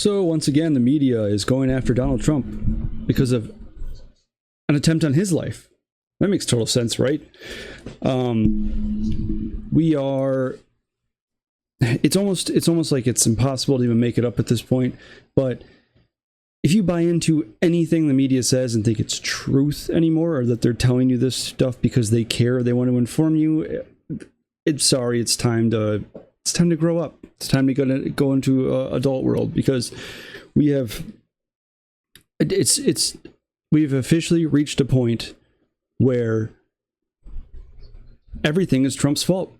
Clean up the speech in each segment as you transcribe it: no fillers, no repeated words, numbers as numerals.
So once again, the media is going after Donald Trump because of an attempt on his life. That makes total sense, right? It's almost like it's impossible to even make it up at this point. But if you buy into anything the media says and think it's truth anymore, or that they're telling you this stuff because they care, they want to inform you, it's time to grow up. It's time to go into adult world, because we've officially reached a point where everything is Trump's fault.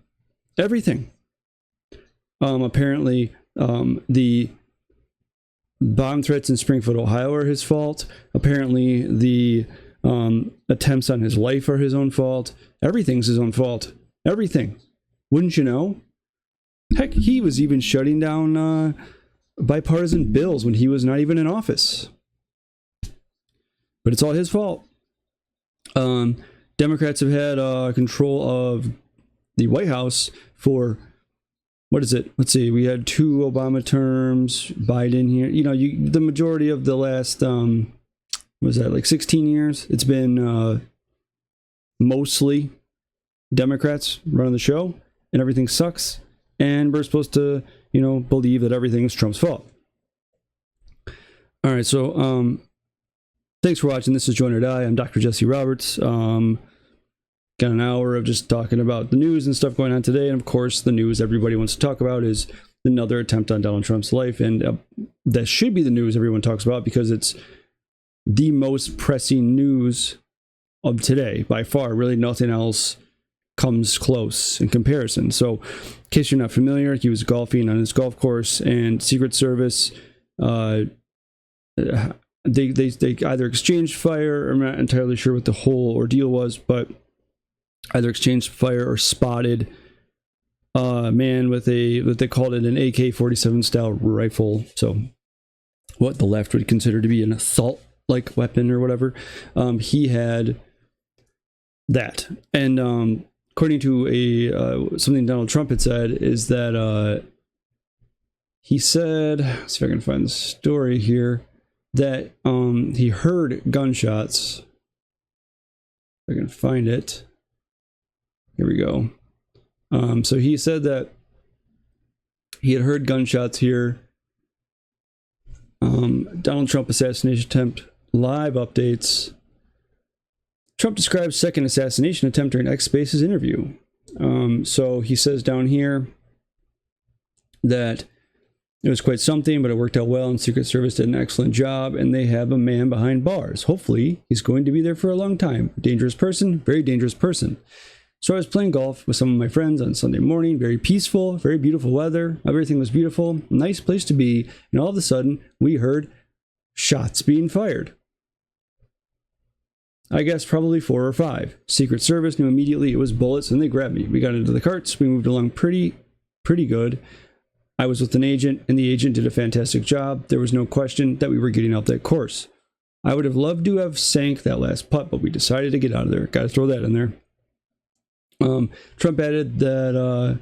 Everything. Apparently, the bomb threats in Springfield, Ohio are his fault. Apparently, the attempts on his life are his own fault. Everything's his own fault. Everything. Wouldn't you know? Heck, he was even shutting down bipartisan bills when he was not even in office. But it's all his fault. Democrats have had control of the White House for, what is it? Let's see. We had 2 Obama terms. Biden here. The majority of the last, what was that, like 16 years? It's been mostly Democrats running the show, and everything sucks. And we're supposed to, believe that everything is Trump's fault. All right, so thanks for watching. This is Join or Die. I'm Dr. Jesse Roberts. Got an hour of just talking about the news and stuff going on today. And of course, the news everybody wants to talk about is another attempt on Donald Trump's life. And that should be the news everyone talks about, because it's the most pressing news of today by far. Really nothing else comes close in comparison. So in case you're not familiar, he was golfing on his golf course, and Secret Service, they either exchanged fire, I'm not entirely sure what the whole ordeal was, but either exchanged fire or spotted a man with what they called it, an AK-47 style rifle. So what the left would consider to be an assault-like weapon or whatever. He had that. And according to something Donald Trump had said, is that he said, let's see if I can find the story here, that he heard gunshots. If I can find it. Here we go. So he said that he had heard gunshots here. Donald Trump assassination attempt live updates. Trump describes second assassination attempt during X Spaces interview. So he says down here that it was quite something, but it worked out well, and Secret Service did an excellent job, and they have a man behind bars. Hopefully, he's going to be there for a long time. Dangerous person, very dangerous person. So I was playing golf with some of my friends on Sunday morning. Very peaceful, very beautiful weather. Everything was beautiful. Nice place to be. And all of a sudden, we heard shots being fired. I guess probably 4 or 5. Secret Service knew immediately it was bullets, and they grabbed me. We got into the carts. We moved along pretty good. I was with an agent, and the agent did a fantastic job. There was no question that we were getting out that course. I would have loved to have sank that last putt, but we decided to get out of there. Got to throw that in there. Trump added that,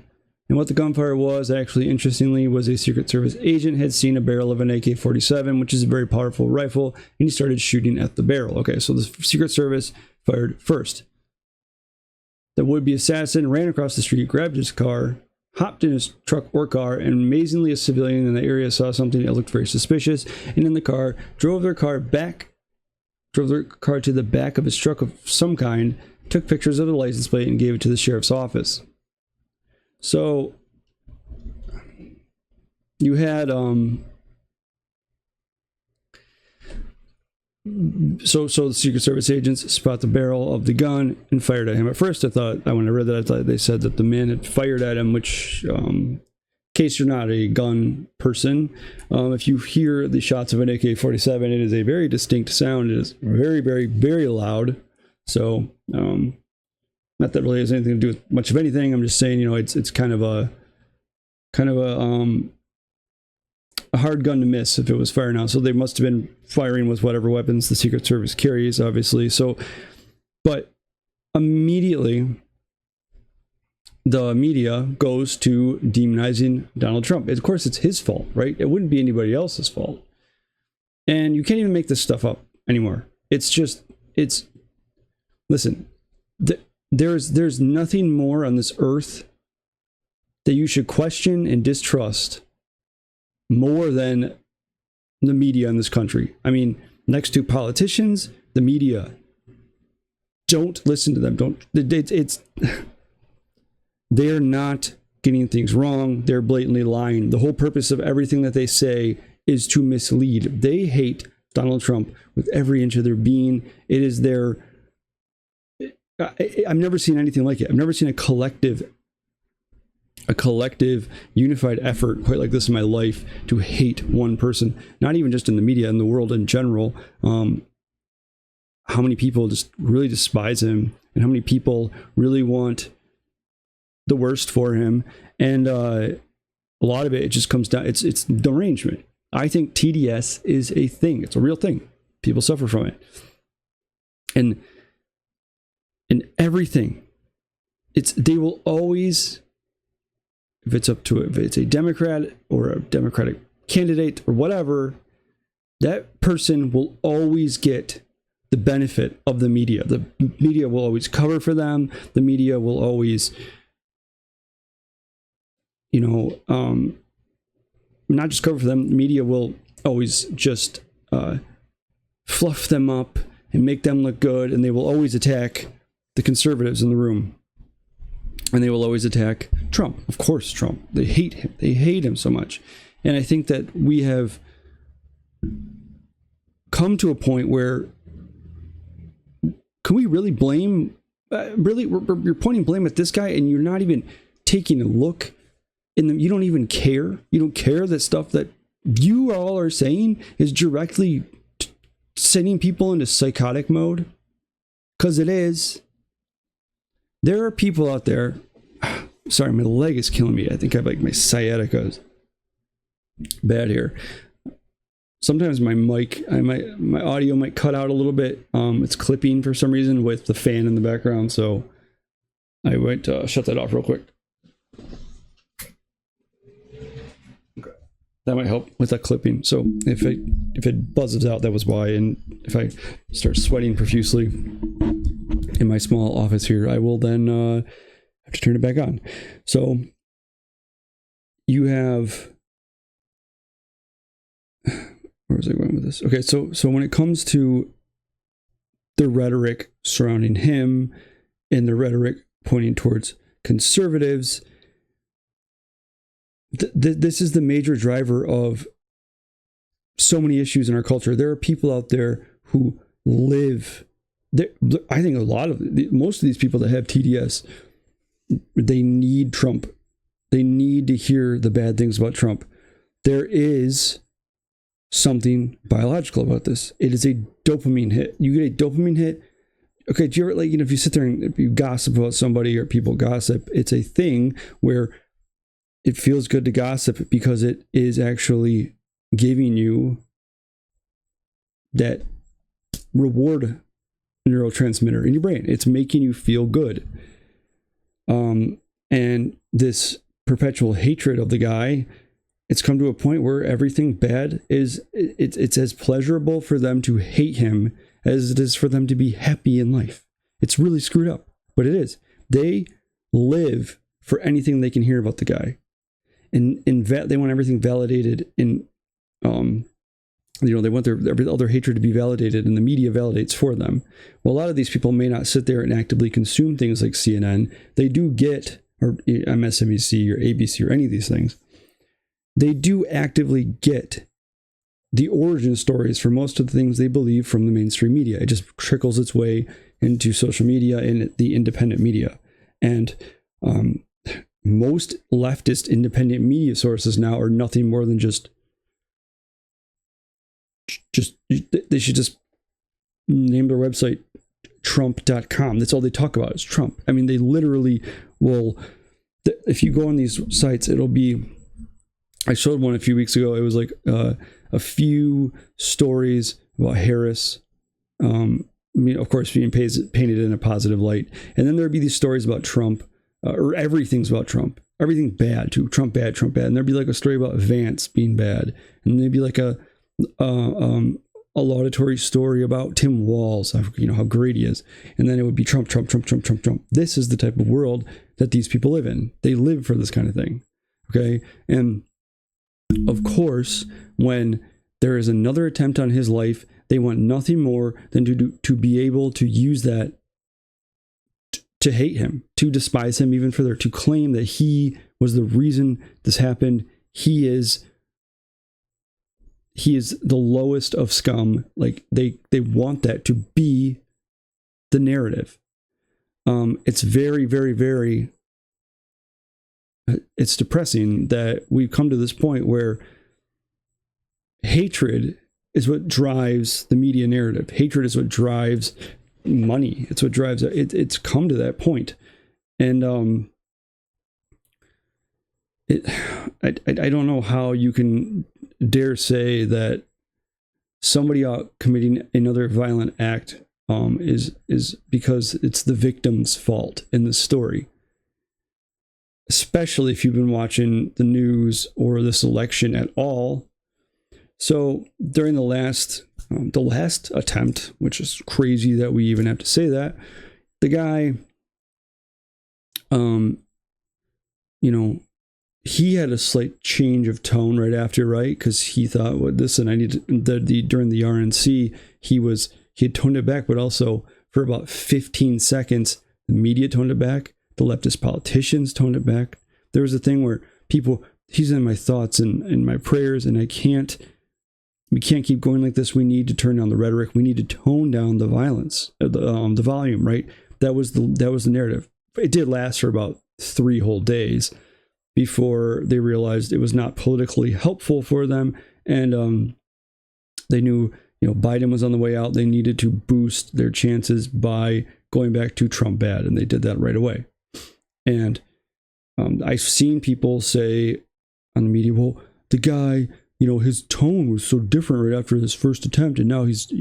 and what the gunfire was, actually, interestingly, was a Secret Service agent had seen a barrel of an AK-47, which is a very powerful rifle, and he started shooting at the barrel. Okay, so the Secret Service fired first. The would-be assassin ran across the street, grabbed his car, hopped in his truck or car, and amazingly a civilian in the area saw something that looked very suspicious, and in the car, drove their car to the back of his truck of some kind, took pictures of the license plate, and gave it to the sheriff's office. So you had so the Secret Service agents spot the barrel of the gun and fired at him. At first, when I read that, I thought they said that the man had fired at him, which, in case you're not a gun person, if you hear the shots of an AK-47, it is a very distinct sound. It is very, very, very loud. So, not that really has anything to do with much of anything. I'm just saying, it's kind of a hard gun to miss if it was firing out. So they must have been firing with whatever weapons the Secret Service carries, obviously. So, but immediately the media goes to demonizing Donald Trump. Of course, it's his fault, right? It wouldn't be anybody else's fault. And you can't even make this stuff up anymore. Listen, there's nothing more on this earth that you should question and distrust more than the media in this country. I mean, next to politicians, the media. Don't listen to them. They're not getting things wrong. They're blatantly lying. The whole purpose of everything that they say is to mislead. They hate Donald Trump with every inch of their being. It is their... I've never seen anything like it. I've never seen a collective unified effort quite like this in my life to hate one person, not even just in the media, in the world in general. How many people just really despise him, and how many people really want the worst for him. And a lot of it just comes down, it's derangement. I think TDS is a thing. It's a real thing. People suffer from it. And in everything, they will always, if it's a Democrat or a Democratic candidate or whatever, that person will always get the benefit of the media. The media will always cover for them. The media will always, not just cover for them. The media will always just fluff them up and make them look good. And they will always attack the conservatives in the room. And they will always attack Trump. Of course, Trump. They hate him. They hate him so much. And I think that we have come to a point where, can we really blame, you're pointing blame at this guy and you're not even taking a look in them. You don't even care. You don't care that stuff that you all are saying is directly sending people into psychotic mode. Because it is. There are people out there. Sorry, my leg is killing me. I think I have my sciatica is bad here. Sometimes my mic, my audio might cut out a little bit. It's clipping for some reason with the fan in the background. So I might shut that off real quick. Okay. That might help with that clipping. So if it buzzes out, that was why. And if I start sweating profusely in my small office here, I will then have to turn it back on. So you have... Where was I going with this? Okay, so when it comes to the rhetoric surrounding him and the rhetoric pointing towards conservatives, this is the major driver of so many issues in our culture. There are people out there who live... I think most of these people that have TDS, they need Trump. They need to hear the bad things about Trump. There is something biological about this. It is a dopamine hit. You get a dopamine hit. Okay, do you ever, if you sit there and you gossip about somebody or people gossip, it's a thing where it feels good to gossip because it is actually giving you that reward neurotransmitter in your brain. It's making you feel good. And this perpetual hatred of the guy, it's come to a point where everything bad it's as pleasurable for them to hate him as it is for them to be happy in life. It's really screwed up, but it is. They live for anything they can hear about the guy, and they want everything validated. They want all their hatred to be validated, and the media validates for them. Well, a lot of these people may not sit there and actively consume things like CNN. They do get, or MSNBC or ABC or any of these things. They do actively get the origin stories for most of the things they believe from the mainstream media. It just trickles its way into social media and the independent media. And most leftist independent media sources now are nothing more than just they should just name their website Trump.com. That's all they talk about is Trump. I mean, they literally will, if you go on these sites, it'll be, I showed one a few weeks ago. It was like a few stories about Harris, of course, being painted in a positive light. And then there'd be these stories about Trump or everything's about Trump. Everything bad too. Trump bad, Trump bad. And there'd be like a story about Vance being bad, and there'd be like a laudatory story about Tim Walz, how great he is, and then it would be Trump, Trump, Trump, Trump, Trump, Trump. This is the type of world that these people live in. They live for this kind of thing. Okay, and of course, when there is another attempt on his life, they want nothing more than to be able to use that to hate him, to despise him even further, to claim that he was the reason this happened. He is the lowest of scum. Like they want that to be the narrative. It's very, very, very, it's depressing that we've come to this point where hatred is what drives the media narrative. Hatred is what drives money. It's what drives it. It's come to that point. And I don't know how you can dare say that somebody out committing another violent act is because it's the victim's fault in the story. Especially if you've been watching the news or this election at all. So during the last attempt, which is crazy that we even have to say that, the guy, he had a slight change of tone right after, right? Because he thought, well, listen, I need to, during the RNC, he had toned it back, but also for about 15 seconds, the media toned it back. The leftist politicians toned it back. There was a thing where he's in my thoughts and in my prayers, and we can't keep going like this. We need to turn down the rhetoric. We need to tone down the violence, the volume, right? That was the narrative. It did last for about 3 whole days before they realized it was not politically helpful for them. And they knew, Biden was on the way out. They needed to boost their chances by going back to Trump bad. And they did that right away. And I've seen people say on the media, well, the guy, his tone was so different right after his first attempt, and now he's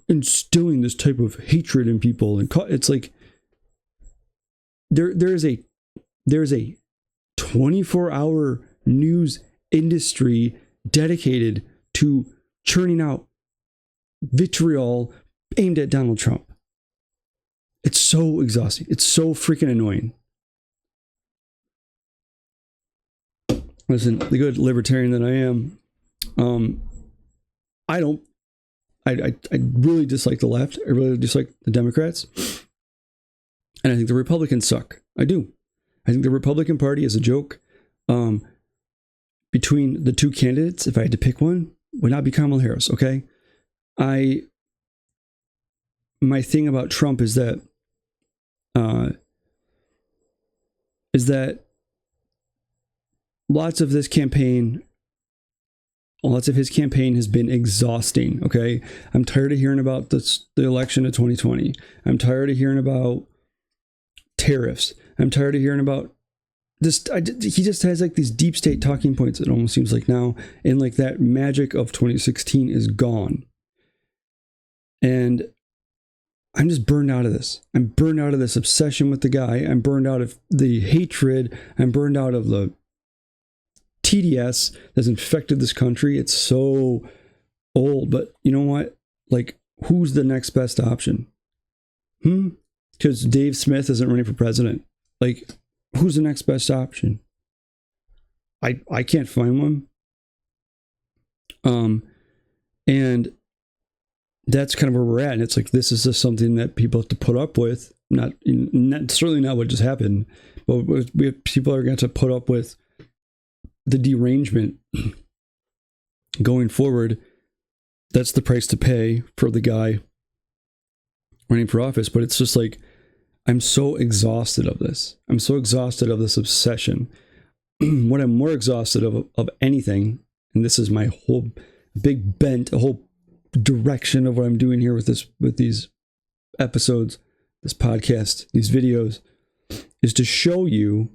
instilling this type of hatred in people. And it's like there's a 24-hour news industry dedicated to churning out vitriol aimed at Donald Trump. It's so exhausting. It's so freaking annoying. Listen, the good libertarian that I am, I really dislike the left. I really dislike the Democrats. And I think the Republicans suck. I do. I think the Republican Party is a joke. Between the two candidates, if I had to pick one, would not be Kamala Harris, okay? My thing about Trump is that lots of his campaign has been exhausting. Okay, I'm tired of hearing about the election of 2020. I'm tired of hearing about tariffs. I'm tired of hearing about this. He just has like these deep state talking points. It almost seems like now, and like that magic of 2016 is gone. And I'm just burned out of this. I'm burned out of this obsession with the guy. I'm burned out of the hatred. I'm burned out of the TDS that's infected this country. It's so old. But you know what? Like, who's the next best option? Because Dave Smith isn't running for president. Like, who's the next best option? I can't find one. And that's kind of where we're at. And it's like, this is just something that people have to put up with. Certainly not what just happened, but people are going to put up with the derangement going forward. That's the price to pay for the guy running for office. But it's just like, I'm so exhausted of this. I'm so exhausted of this obsession. What I'm more exhausted of anything, and this is my whole big bent, a whole direction of what I'm doing here with these episodes, this podcast, these videos, is to show you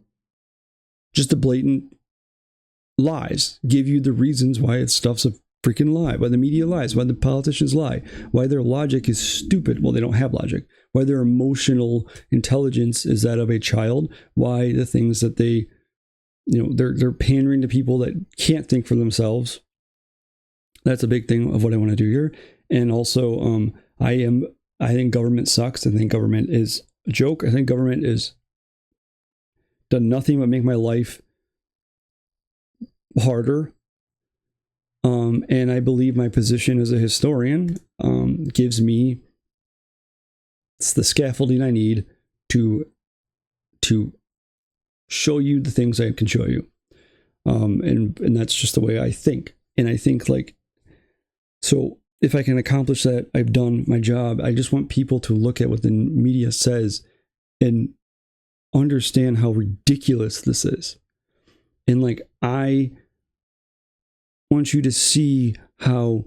just the blatant lies, give you the reasons why stuff's a freaking lie, why the media lies, why the politicians lie, why their logic is stupid. Well, they don't have logic. why their emotional intelligence is that of a child, why the things that they, they're pandering to people that can't think for themselves. That's a big thing of what I want to do here. And also, I think government sucks. I think government is a joke. I think government is done nothing but make my life harder. And I believe my position as a historian gives me the scaffolding I need to show you the things I can show you. And that's just the way I think. And I think so if I can accomplish that, I've done my job. I just want people to look at what the media says and understand how ridiculous this is. And I want you to see how,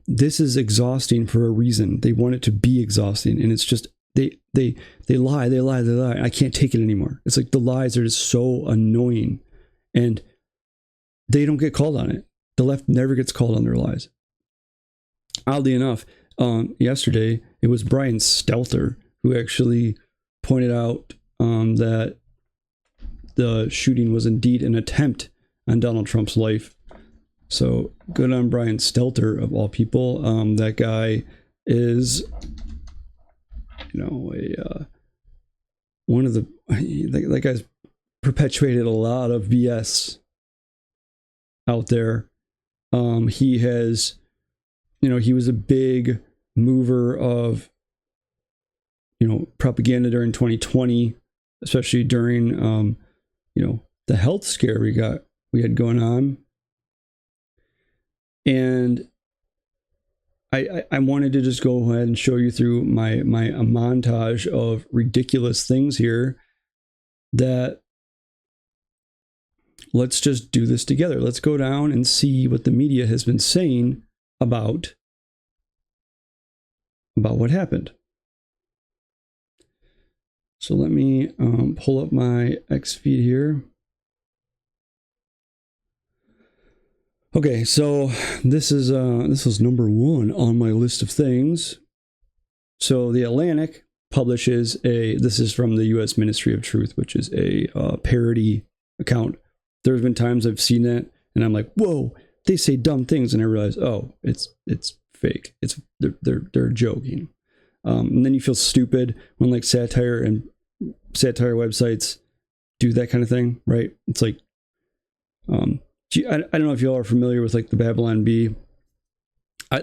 this is exhausting for a reason. They want it to be exhausting. And it's just, they lie. I can't take it anymore. It's the lies are just so annoying, and they don't get called on it. The left never gets called on their lies. Oddly enough, yesterday, it was Brian Stelter who actually pointed out that the shooting was indeed an attempt on Donald Trump's life. So good on Brian Stelter, of all people. That guy is, one of that guy's perpetuated a lot of BS out there. He has, he was a big mover of, propaganda during 2020, especially during, the health scare we had going on. And I wanted to just go ahead and show you through my montage of ridiculous things here, that let's just do this together. Let's go down and see what the media has been saying about what happened. So let me pull up my X feed here. Okay, so this is number one on my list of things. So the Atlantic publishes this is from the U.S. Ministry of Truth, which is a parody account. There's been times I've seen that and I'm like, whoa, they say dumb things, and I realize, oh, it's fake. They're joking. And then you feel stupid when satire websites do that kind of thing, right? It's I don't know if y'all are familiar with the Babylon Bee.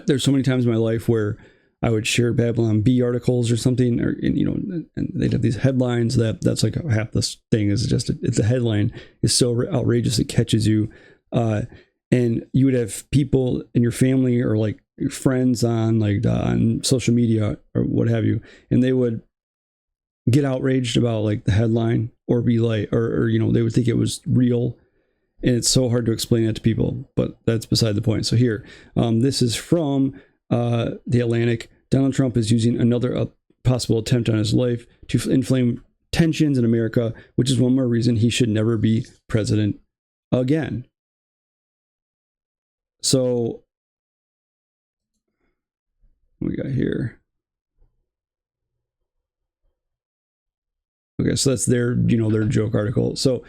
There's so many times in my life where I would share Babylon Bee articles or something, and they'd have these headlines that's half this thing is just it's a headline is so outrageous it catches you, and you would have people in your family or your friends on social media or what have you, and they would get outraged about the headline or be or they would think it was real. And it's so hard to explain that to people, but that's beside the point. So here, this is from the Atlantic. Donald Trump is using another possible attempt on his life to inflame tensions in America, which is one more reason he should never be president again. So, what we got here? Okay, so that's their joke article. So,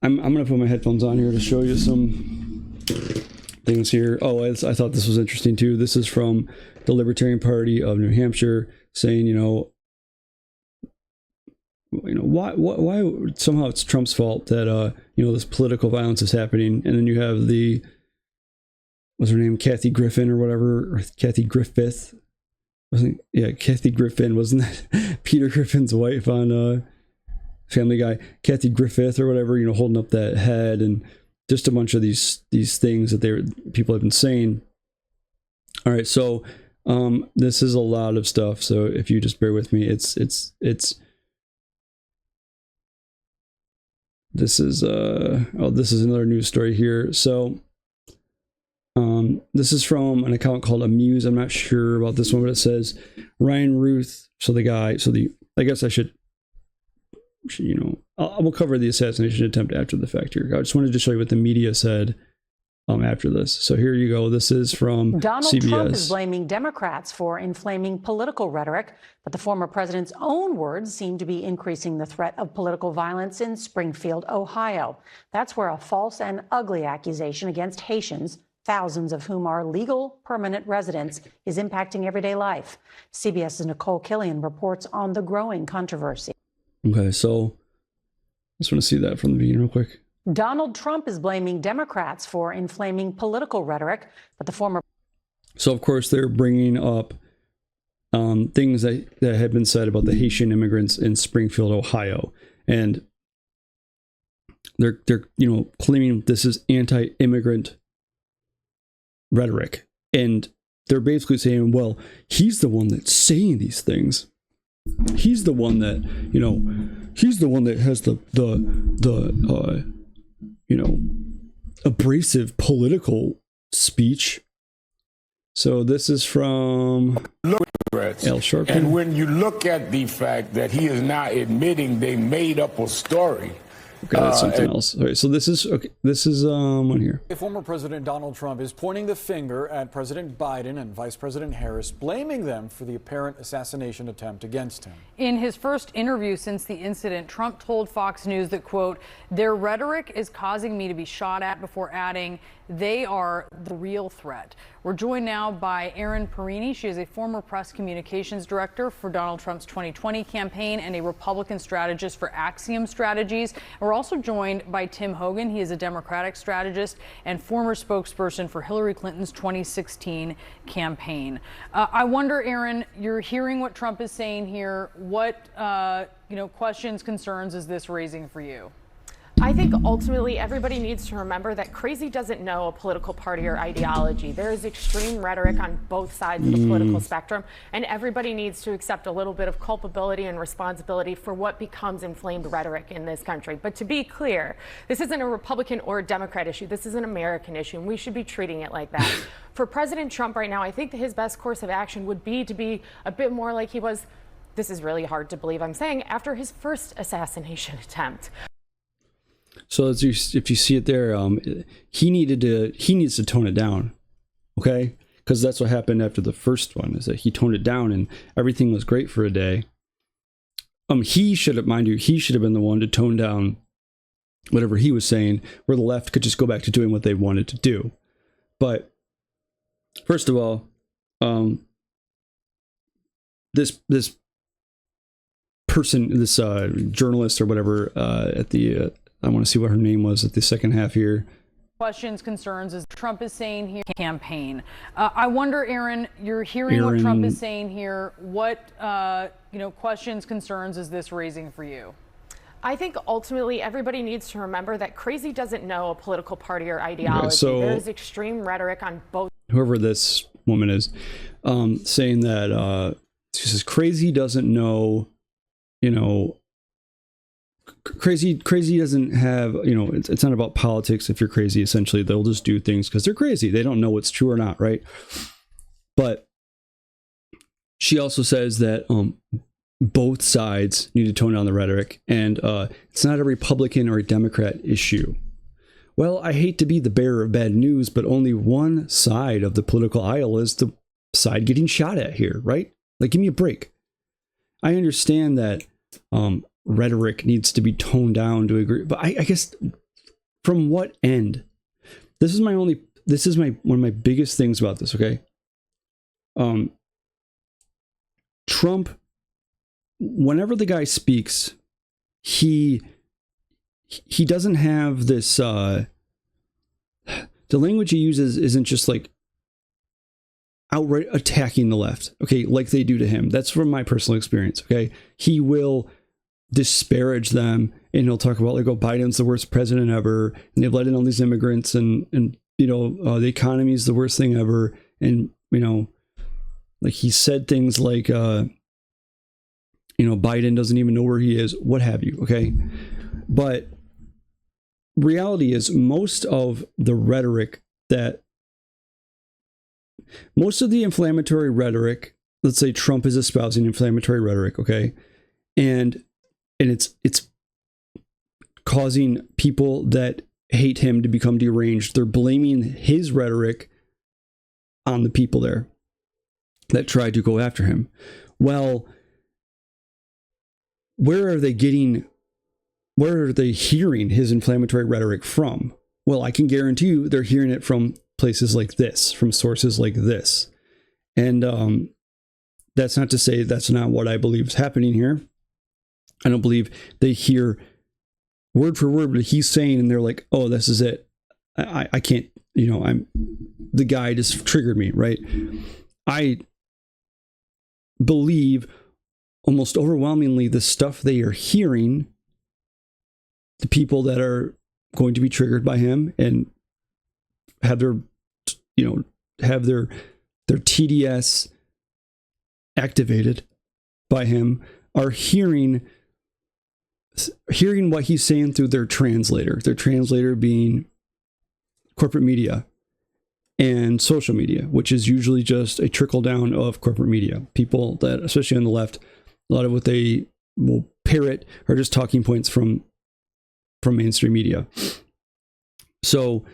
I'm going to put my headphones on here to show you some things here. Oh, I thought this was interesting too. This is from the Libertarian Party of New Hampshire saying, why somehow it's Trump's fault that, this political violence is happening. And then you have what's her name? Kathy Griffin or whatever, or Kathy Griffith. Kathy Griffin. Wasn't that Peter Griffin's wife on, Family Guy, Kathy Griffith or whatever, holding up that head, and just a bunch of these things that people have been saying. All right, so this is a lot of stuff. So if you just bear with me, this is another news story here. So this is from an account called Amuse. I'm not sure about this one, but it says Ryan Ruth. I guess I should. We'll cover the assassination attempt after the fact here. I just wanted to show you what the media said after this. So here you go. This is from Donald CBS. Trump is blaming Democrats for inflaming political rhetoric, but the former president's own words seem to be increasing the threat of political violence in Springfield, Ohio. That's where a false and ugly accusation against Haitians, thousands of whom are legal permanent residents, is impacting everyday life. CBS's Nicole Killian reports on the growing controversy. Okay, so I just want to see that from the beginning real quick. Donald Trump is blaming Democrats for inflaming political rhetoric, but the former... So, of course, they're bringing up things that had been said about the Haitian immigrants in Springfield, Ohio. And they're claiming this is anti-immigrant rhetoric. And they're basically saying, well, he's the one that's saying these things. He's the one that, he's the one that has the abrasive political speech. So this is from Al Sharpton. And when you look at the fact that he is now admitting they made up a story. Okay, that's something else. All right, so this is one here. Former President Donald Trump is pointing the finger at President Biden and Vice President Harris, blaming them for the apparent assassination attempt against him. In his first interview since the incident, Trump told Fox News that, quote, "Their rhetoric is causing me to be shot at," before adding, "They are the real threat." We're joined now by Erin Perini. She is a former press communications director for Donald Trump's 2020 campaign and a Republican strategist for Axiom Strategies. We're also joined by Tim Hogan. He is a Democratic strategist and former spokesperson for Hillary Clinton's 2016 campaign. I wonder, Erin, you're hearing what Trump is saying here. What questions, concerns is this raising for you? I think ultimately everybody needs to remember that crazy doesn't know a political party or ideology. There is extreme rhetoric on both sides of the political spectrum, and everybody needs to accept a little bit of culpability and responsibility for what becomes inflamed rhetoric in this country. But to be clear, this isn't a Republican or a Democrat issue. This is an American issue, and we should be treating it like that. For President Trump right now, I think that his best course of action would be to be a bit more like he was, this is really hard to believe I'm saying, after his first assassination attempt. So if you see it there, he needs to tone it down, okay? Because that's what happened after the first one, is that he toned it down and everything was great for a day. He should have been the one to tone down whatever he was saying, where the left could just go back to doing what they wanted to do. But first of all, this person, this journalist or whatever at the I want to see what her name was at the second half here. Questions, concerns, as Trump is saying here, campaign. I wonder, Erin, you're hearing what Trump is saying here. What, questions, concerns is this raising for you? I think ultimately everybody needs to remember that crazy doesn't know a political party or ideology. Okay, so there is extreme rhetoric on both. Whoever this woman is, saying that she says crazy doesn't know, crazy doesn't have, it's not about politics. If you're crazy, essentially they'll just do things because they're crazy. They don't know what's true or not, right? But she also says that both sides need to tone down the rhetoric, and it's not a Republican or a Democrat issue. Well, I hate to be the bearer of bad news, but only one side of the political aisle is the side getting shot at here, right? Like, give me a break. I understand that rhetoric needs to be toned down to agree, but I guess from what end? This is one of my biggest things about this, okay? Trump, whenever the guy speaks, he doesn't have this the language he uses isn't just like outright attacking the left, okay, like they do to him. That's from my personal experience, okay? He will disparage them, and he'll talk about like, oh, Biden's the worst president ever, and they've let in all these immigrants, and the economy is the worst thing ever, and like he said things like Biden doesn't even know where he is, what have you, okay? But reality is most of the inflammatory rhetoric, let's say Trump is espousing inflammatory rhetoric, okay, and it's causing people that hate him to become deranged. They're blaming his rhetoric on the people there that tried to go after him. Well, where are they hearing his inflammatory rhetoric from? Well, I can guarantee you they're hearing it from places like this, from sources like this. And that's not to say that's not what I believe is happening here. I don't believe they hear word for word what he's saying and they're like, oh, this is it. I can't, the guy just triggered me, right? I believe almost overwhelmingly the stuff they are hearing, the people that are going to be triggered by him and have their TDS activated by him, are hearing what he's saying through their translator being corporate media and social media, which is usually just a trickle down of corporate media. People that, especially on the left, a lot of what they will parrot are just talking points from mainstream media. So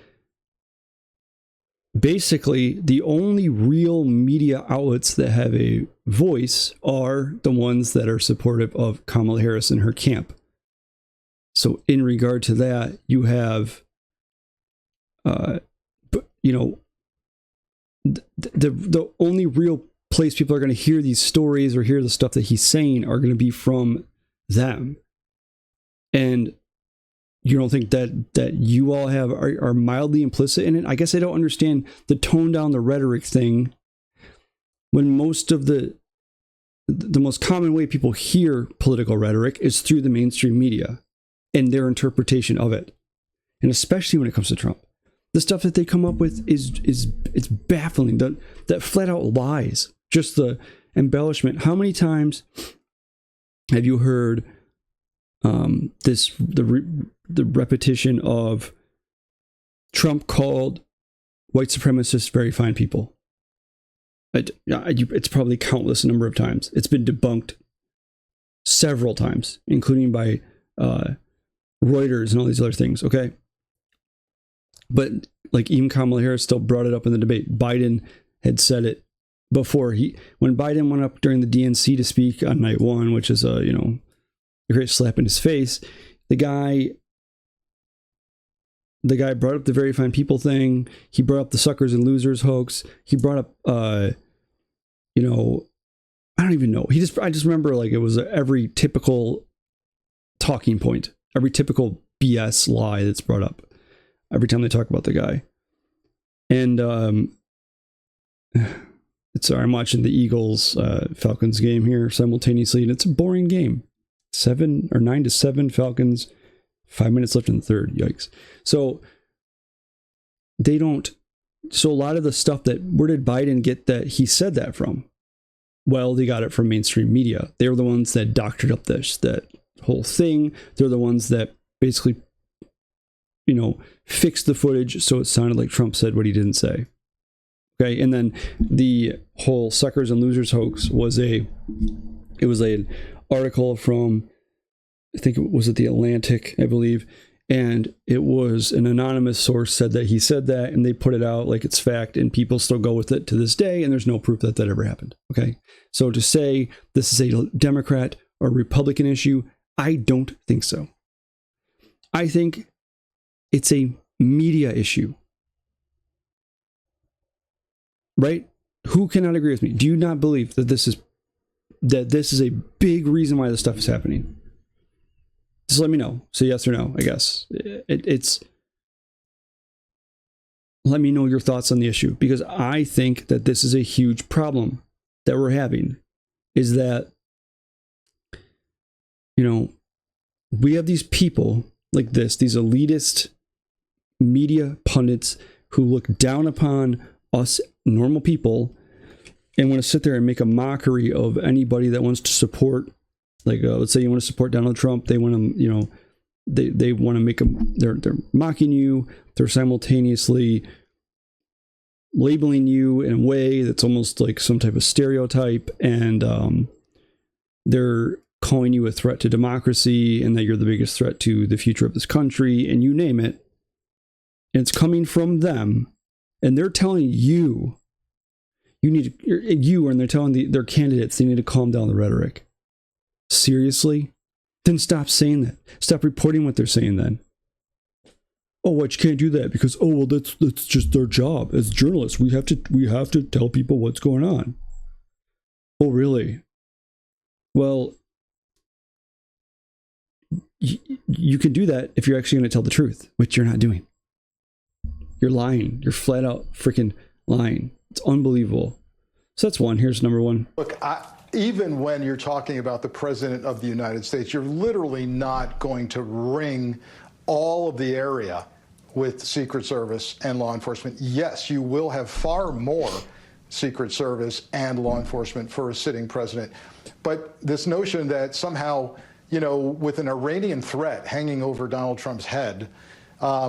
basically, the only real media outlets that have a voice are the ones that are supportive of Kamala Harris and her camp. So in regard to that, you have, the only real place people are going to hear these stories or hear the stuff that he's saying are going to be from them. And you don't think that you all are mildly implicit in it? I guess I don't understand the tone down the rhetoric thing when most of the most common way people hear political rhetoric is through the mainstream media and their interpretation of it. And especially when it comes to Trump. The stuff that they come up with it's baffling. That flat out lies. Just the embellishment. How many times have you heard the repetition of Trump called white supremacists very fine people? It's probably countless number of times. It's been debunked several times, including by Reuters and all these other things. Okay. But like even Kamala Harris still brought it up in the debate. Biden had said it before when Biden went up during the DNC to speak on night one, which is a great slap in his face. The guy brought up the very fine people thing. He brought up the suckers and losers hoax. He brought up, I don't even know. I just remember like it was every typical talking point, every typical BS lie that's brought up every time they talk about the guy. And I'm watching the Eagles Falcons game here simultaneously, and it's a boring game. 9-7 Falcons, 5 minutes left in the third. Yikes. So a lot of the stuff where did Biden get that he said that from? Well, they got it from mainstream media. They were the ones that doctored up that whole thing. They're the ones that basically, fixed the footage so it sounded like Trump said what he didn't say. Okay. And then the whole suckers and losers hoax was an article from, I think it was at the Atlantic, I believe. And it was an anonymous source said that he said that, and they put it out like it's fact, and people still go with it to this day. And there's no proof that ever happened. Okay. So to say this is a Democrat or Republican issue, I don't think so. I think it's a media issue. Right? Who cannot agree with me? Do you not believe that this is a big reason why this stuff is happening? Just let me know. Say yes or no, I guess. Let me know your thoughts on the issue, because I think that this is a huge problem that we're having, is that, we have these people like this, these elitist media pundits who look down upon us normal people and want to sit there and make a mockery of anybody that wants to support, like, let's say you want to support Donald Trump. They want to, they want to make they're mocking you. They're simultaneously labeling you in a way that's almost like some type of stereotype. And they're calling you a threat to democracy and that you're the biggest threat to the future of this country. And you name it, and it's coming from them, and they're telling you, and they're telling their candidates they need to calm down the rhetoric. Seriously? Then stop saying that. Stop reporting what they're saying then. Oh, what, you can't do that because, oh, well, that's just their job. As journalists, we have to tell people what's going on. Oh, really? Well, you can do that if you're actually going to tell the truth, which you're not doing. You're lying. You're flat out freaking lying. It's unbelievable. So that's one. Here's number one. Look, even when you're talking about the President of the United States, you're literally not going to ring all of the area with Secret Service and law enforcement. Yes, you will have far more Secret Service and law enforcement for a sitting president. But this notion that somehow, with an Iranian threat hanging over Donald Trump's head,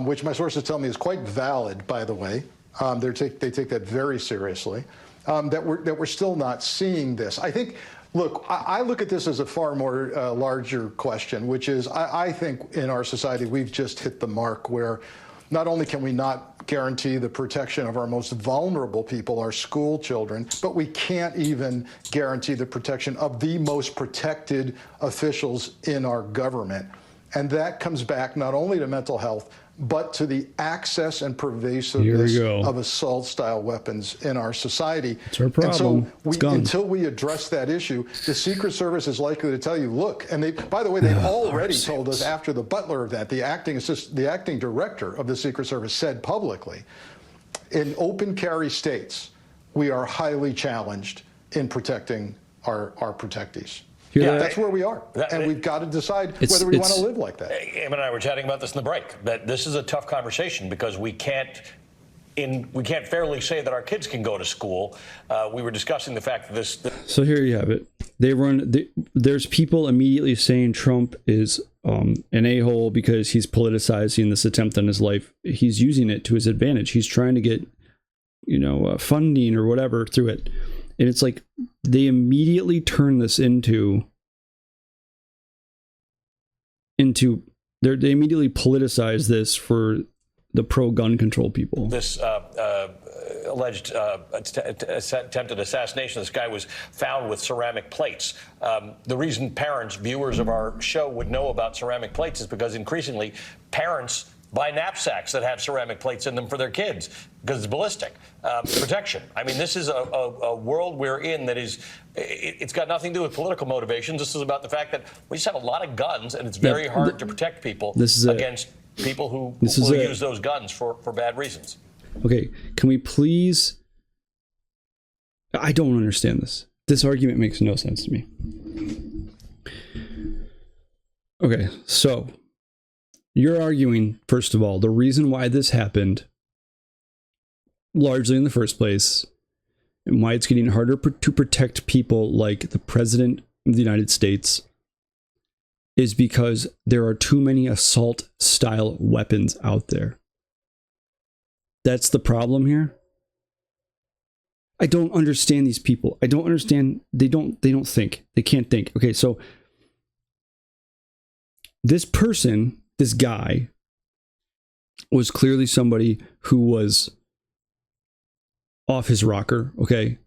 which my sources tell me is quite valid, by the way, they take that very seriously, that we're still not seeing this. I think, look, I look at this as a far more larger question, which is I think in our society we've just hit the mark where not only can we not guarantee the protection of our most vulnerable people, our school children, but we can't even guarantee the protection of the most protected officials in our government. And that comes back not only to mental health, but to the access and pervasiveness of assault-style weapons in our society. It's our problem. And so until we address that issue, the Secret Service is likely to tell you, look, and by the way, they've already told us after the Butler event, the acting director of the Secret Service said publicly, in open carry states, we are highly challenged in protecting our protectees. Yeah, that's where we are, and we've got to decide whether we want to live like that. Em and I were chatting about this in the break, that this is a tough conversation because we can't fairly say that our kids can go to school. We were discussing the fact that this. So here you have it. There's people immediately saying Trump is an a-hole because he's politicizing this attempt on his life. He's using it to his advantage. He's trying to get, funding or whatever through it. And it's like they immediately turn this into they immediately politicize this for the pro-gun control people. This alleged attempted assassination, this guy was found with ceramic plates. The reason parents, viewers of our show would know about ceramic plates is because increasingly parents buy knapsacks that have ceramic plates in them for their kids because it's ballistic protection. I mean, this is a world we're in that it's got nothing to do with political motivations. This is about the fact that we just have a lot of guns, and it's very hard to protect people against people who use those guns for bad reasons. Okay, can we please? I don't understand this. This argument makes no sense to me. Okay, so you're arguing, first of all, the reason why this happened, largely in the first place, and why it's getting harder to protect people like the President of the United States, is because there are too many assault-style weapons out there. That's the problem here. I don't understand these people. I don't understand. They don't think. They can't think. Okay, so this person, this guy, was clearly somebody who was off his rocker, okay?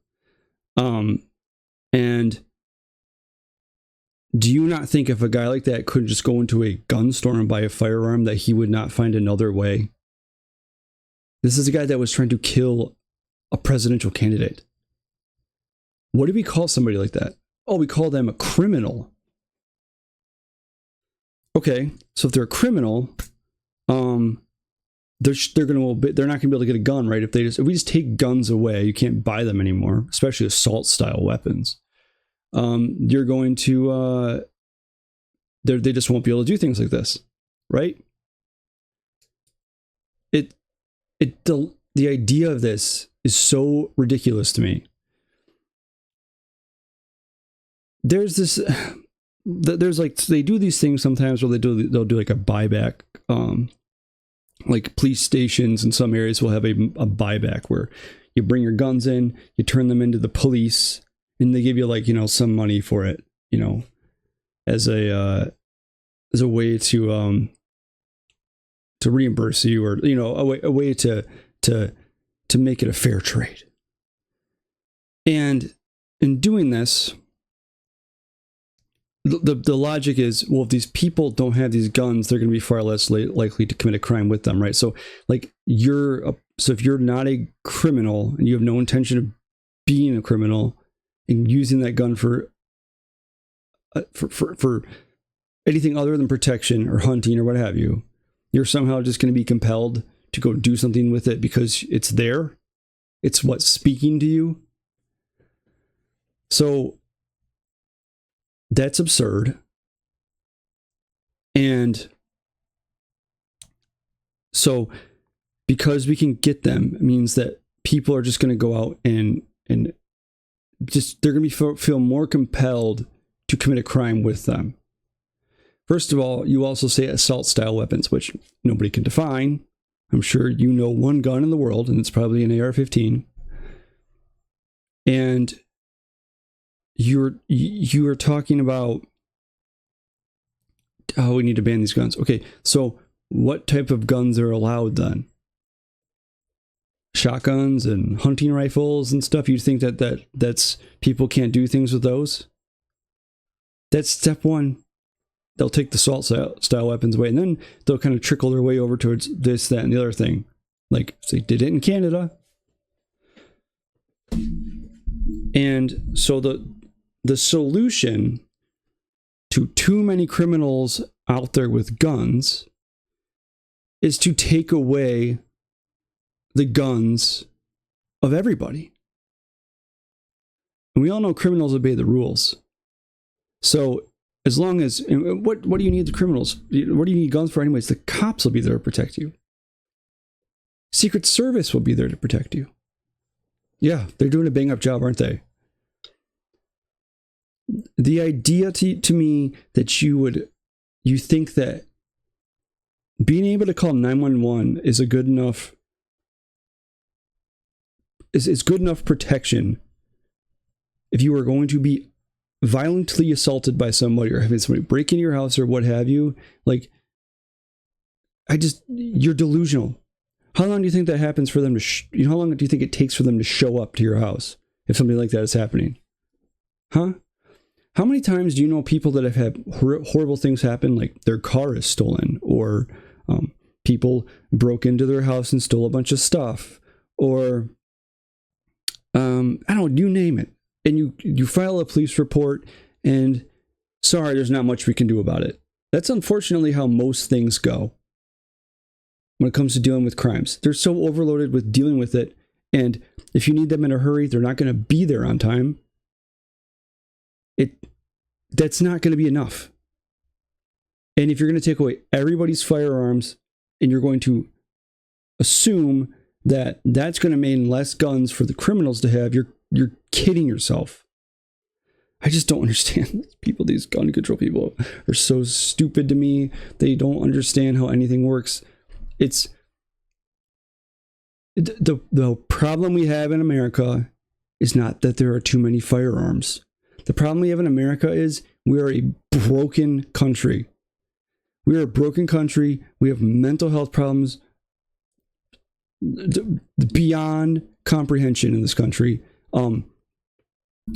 And do you not think if a guy like that could just go into a gun store and buy a firearm that he would not find another way? This is a guy that was trying to kill a presidential candidate. What do we call somebody like that? Oh, we call them a criminal. Okay, so if they're a criminal, they're not going to be able to get a gun, right? If we just take guns away, you can't buy them anymore, especially assault style weapons. You're going to they just won't be able to do things like this, right? The idea of this is so ridiculous to me. There's like, they do these things sometimes where they'll do like a buyback. Like police stations in some areas will have a buyback where you bring your guns in, you turn them into the police, and they give you like, some money for it, as a way to reimburse you, or a way to make it a fair trade. And in doing this, the logic is, well, if these people don't have these guns, they're going to be far less likely to commit a crime with them, right? So like so if you're not a criminal and you have no intention of being a criminal and using that gun for anything other than protection or hunting or what have you, you're somehow just going to be compelled to go do something with it because it's there. It's what's speaking to you. So that's absurd. And so because we can get them, it means that people are just going to go out and just, they're going to feel more compelled to commit a crime with them. First of all, you also say assault style weapons, which nobody can define. I'm sure you know one gun in the world, and it's probably an AR-15. And you are talking about, oh, we need to ban these guns. Okay, so what type of guns are allowed then? Shotguns and hunting rifles and stuff? You think that's people can't do things with those? That's step one. They'll take the assault style weapons away, and then they'll kind of trickle their way over towards this, that, and the other thing. Like they did it in Canada. And so the solution to too many criminals out there with guns is to take away the guns of everybody. And we all know criminals obey the rules. So as long as, what do you need the criminals? What do you need guns for anyways? The cops will be there to protect you. Secret Service will be there to protect you. Yeah, they're doing a bang up job, aren't they? The idea to me that you think that being able to call 911 is a good enough, is good enough protection if you are going to be violently assaulted by somebody or having somebody break into your house or what have you. Like, you're delusional. How long do you think that happens for them to, how long do you think it takes for them to show up to your house if something like that is happening? Huh? How many times do you know people that have had horrible things happen, like their car is stolen, or people broke into their house and stole a bunch of stuff, or I don't know, you name it. And you file a police report, and sorry, there's not much we can do about it. That's unfortunately how most things go when it comes to dealing with crimes. They're so overloaded with dealing with it, and if you need them in a hurry, they're not going to be there on time. That's not going to be enough. And if you're going to take away everybody's firearms and you're going to assume that that's going to mean less guns for the criminals to have, you're kidding yourself. I just don't understand people. These gun control people are so stupid to me. They don't understand how anything works. It's the problem we have in America is not that there are too many firearms. The problem we have in America is we are a broken country. We are a broken country. We have mental health problems beyond comprehension in this country.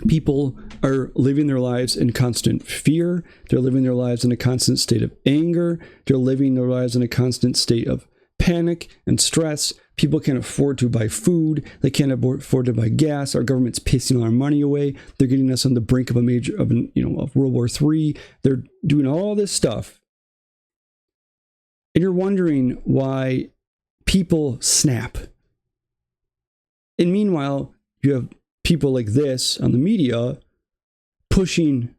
People are living their lives in constant fear. They're living their lives in a constant state of anger. They're living their lives in a constant state of panic and stress. People can't afford to buy food. They can't afford to buy gas. Our government's pissing our money away. They're getting us on the brink of of World War III. They're doing all this stuff. And you're wondering why people snap. And meanwhile, you have people like this on the media pushing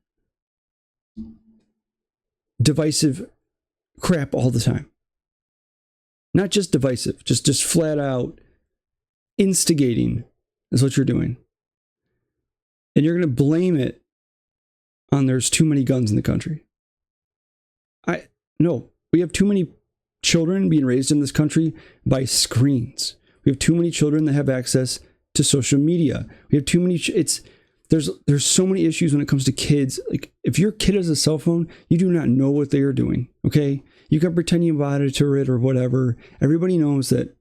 divisive crap all the time. Not just divisive, just flat out instigating is what you're doing. And you're going to blame it on there's too many guns in the country. No, we have too many children being raised in this country by screens. We have too many children that have access to social media. We have too many. There's so many issues when it comes to kids. Like, if your kid has a cell phone, you do not know what they are doing. Okay, You can pretend you monitor it or whatever. Everybody knows that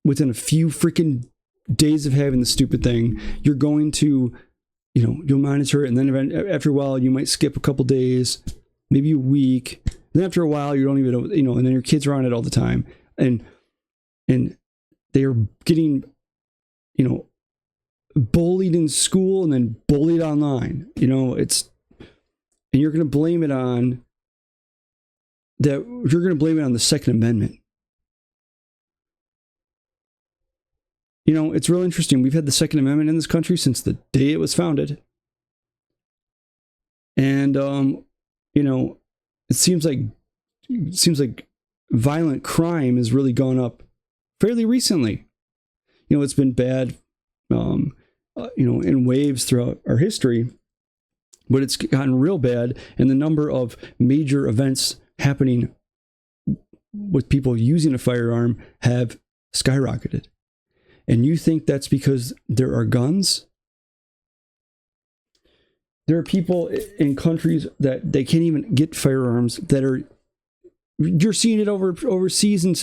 within a few freaking days of having the stupid thing, you're going to, you'll monitor it, and then after a while, you might skip a couple days, maybe a week. Then after a while, you don't even, and then your kids are on it all the time, and they are getting, bullied in school and then bullied online. And you're going to blame it on the Second Amendment. It's real interesting. We've had the Second Amendment in this country since the day it was founded. And, it seems like violent crime has really gone up fairly recently. It's been bad, in waves throughout our history, but it's gotten real bad. And the number of major events happening with people using a firearm have skyrocketed. And you think that's because there are guns? There are people in countries that they can't even get firearms you're seeing it overseas and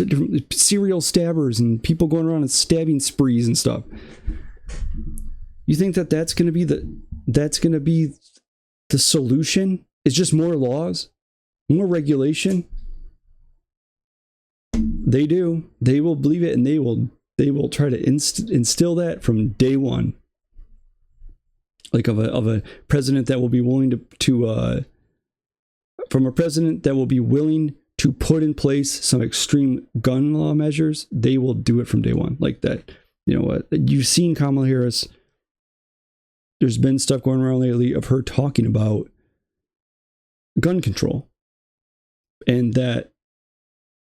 serial stabbers and people going around and stabbing sprees and stuff. You think that's going to be the solution? It's just more laws, more regulation. They do. They will believe it, and they will try to instill that from day one. Like of a president that will be willing from a president that will be willing to put in place some extreme gun law measures, they will do it from day one. Like that. You've seen Kamala Harris. There's been stuff going around lately of her talking about gun control, and that